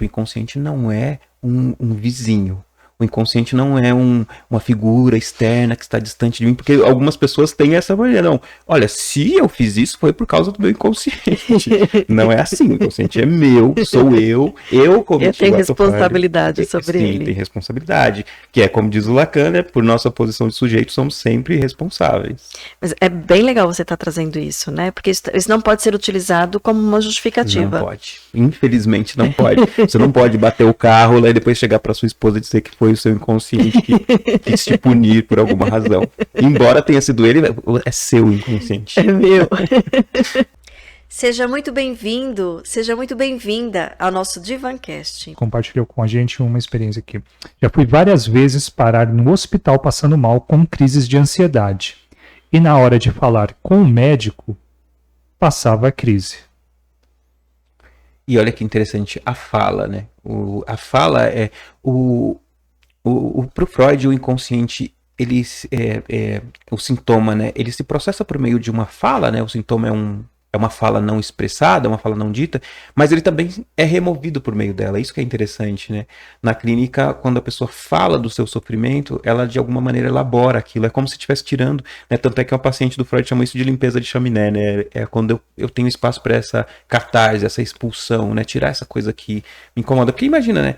o inconsciente não é um vizinho. O inconsciente não é uma figura externa que está distante de mim, porque algumas pessoas têm essa maneira. Não, olha, se eu fiz isso foi por causa do meu inconsciente. Não é assim, o inconsciente é meu, sou eu cometi tenho o ato falho. responsabilidade sobre Sim, ele. tem responsabilidade. Que é como diz o Lacan, né? Por nossa posição de sujeito, somos sempre responsáveis. Mas é bem legal você estar trazendo isso, né? Porque isso não pode ser utilizado como uma justificativa. Não pode. Infelizmente não pode. Você não pode bater o carro lá e depois chegar para sua esposa e dizer que foi o seu inconsciente que quis te punir por alguma razão. Embora tenha sido ele, é seu inconsciente. É meu. Seja muito bem-vindo, seja muito bem-vinda ao nosso Divancast. Compartilhou com a gente uma experiência aqui. Já fui várias vezes parar no hospital passando mal com crises de ansiedade. E na hora de falar com o médico, passava a crise. E olha que interessante a fala, né? A fala é pro Freud, o inconsciente, ele o sintoma, né? Ele se processa por meio de uma fala, né? O sintoma é uma fala não expressada, uma fala não dita, mas ele também é removido por meio dela. Isso que é interessante, né? Na clínica, quando a pessoa fala do seu sofrimento, ela de alguma maneira elabora aquilo. É como se estivesse tirando, né? Tanto é que o paciente do Freud chama isso de limpeza de chaminé, né? É quando eu tenho espaço para essa catarse, essa expulsão, né? Tirar essa coisa que me incomoda. Porque imagina, né?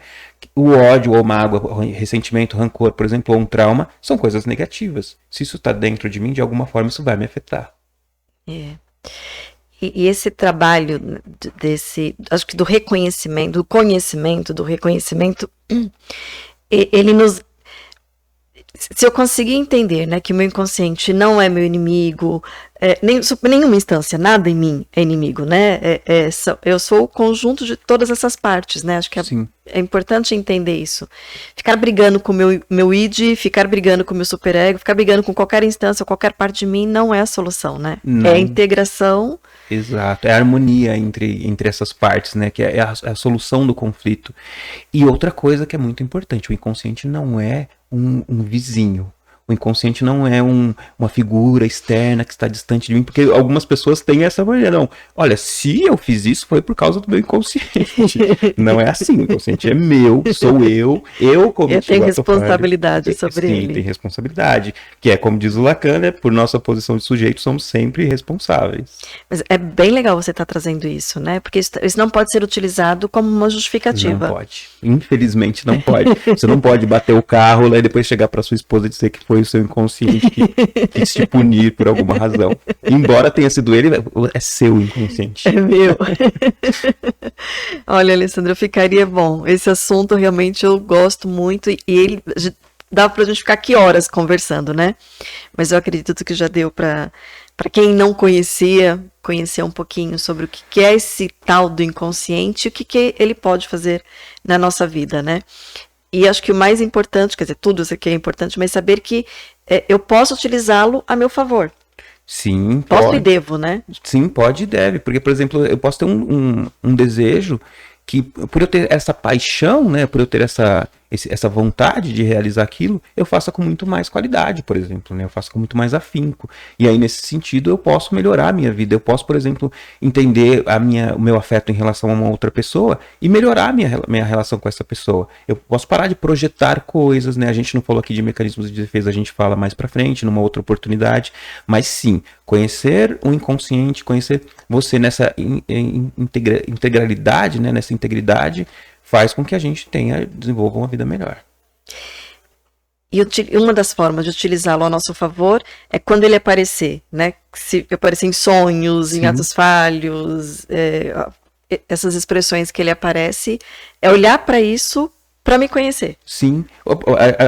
O ódio, ou mágoa, o ressentimento, rancor, por exemplo, ou um trauma, são coisas negativas. Se isso está dentro de mim, de alguma forma isso vai me afetar. É. E esse trabalho acho que do reconhecimento, do reconhecimento, ele nos... Se eu conseguir entender, né, que o meu inconsciente não é meu inimigo, nenhuma instância, nada em mim é inimigo, né? Eu sou o conjunto de todas essas partes, né? Acho que é importante entender isso. Ficar brigando com o meu id, ficar brigando com o meu superego, ficar brigando com qualquer instância, qualquer parte de mim, não é a solução, né? Não. É a integração. Exato, é a harmonia entre essas partes, né? Que é a solução do conflito. E outra coisa que é muito importante, o inconsciente não é um vizinho. O inconsciente não é uma figura externa que está distante de mim, porque algumas pessoas têm essa maneira. Não, olha, se eu fiz isso foi por causa do meu inconsciente. Não é assim, o inconsciente é meu, sou eu cometi eu tenho responsabilidade sobre ele. Sim, tem responsabilidade. Que é como diz o Lacan, né? Por nossa posição de sujeito, somos sempre responsáveis. Mas é bem legal você estar trazendo isso, né? Porque isso não pode ser utilizado como uma justificativa. Não pode. Infelizmente não pode. Você não pode bater o carro lá e depois chegar para sua esposa e dizer que foi o seu inconsciente que quis te punir por alguma razão. Embora tenha sido ele, é seu inconsciente. É meu. Olha, Alessandra, ficaria bom. Esse assunto realmente eu gosto muito e ele dá pra gente ficar aqui horas conversando, né? Mas eu acredito que já deu para quem não conhecia, conhecer um pouquinho sobre o que é esse tal do inconsciente e o que ele pode fazer na nossa vida, né? E acho que o mais importante, quer dizer, tudo isso aqui é importante, mas saber que eu posso utilizá-lo a meu favor. Sim, posso pode. E devo, né? Sim, pode e deve. Porque, por exemplo, eu posso ter um desejo que, por eu ter essa paixão, né, por eu ter essa vontade de realizar aquilo, eu faça com muito mais qualidade, por exemplo, né? Eu faço com muito mais afinco. E aí, nesse sentido, eu posso melhorar a minha vida. Eu posso, por exemplo, entender o meu afeto em relação a uma outra pessoa e melhorar a minha relação com essa pessoa. Eu posso parar de projetar coisas, né? A gente não falou aqui de mecanismos de defesa, a gente fala mais pra frente, numa outra oportunidade. Mas sim, conhecer o inconsciente, conhecer você nessa integralidade, né? Nessa integridade, faz com que a gente desenvolva uma vida melhor. E uma das formas de utilizá-lo a nosso favor é quando ele aparecer, né? Se aparecer em sonhos, Sim. em atos falhos, essas expressões que ele aparece, é olhar para isso para me conhecer. Sim.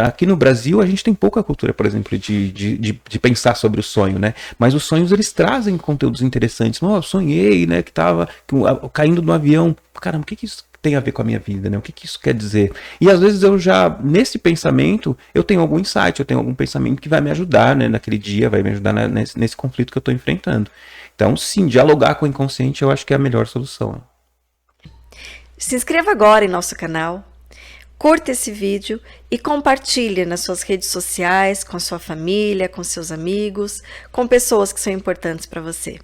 Aqui no Brasil a gente tem pouca cultura, por exemplo, de pensar sobre o sonho, né? Mas os sonhos, eles trazem conteúdos interessantes. Eu sonhei, né, que tava caindo no avião. Caramba, o que isso tem a ver com a minha vida, né? O que isso quer dizer? E às vezes eu já, nesse pensamento, eu tenho algum insight, eu tenho algum pensamento que vai me ajudar, né, naquele dia, vai me ajudar nesse conflito que eu estou enfrentando. Então, sim, dialogar com o inconsciente eu acho que é a melhor solução. Se inscreva agora em nosso canal, curta esse vídeo e compartilhe nas suas redes sociais, com a sua família, com seus amigos, com pessoas que são importantes para você.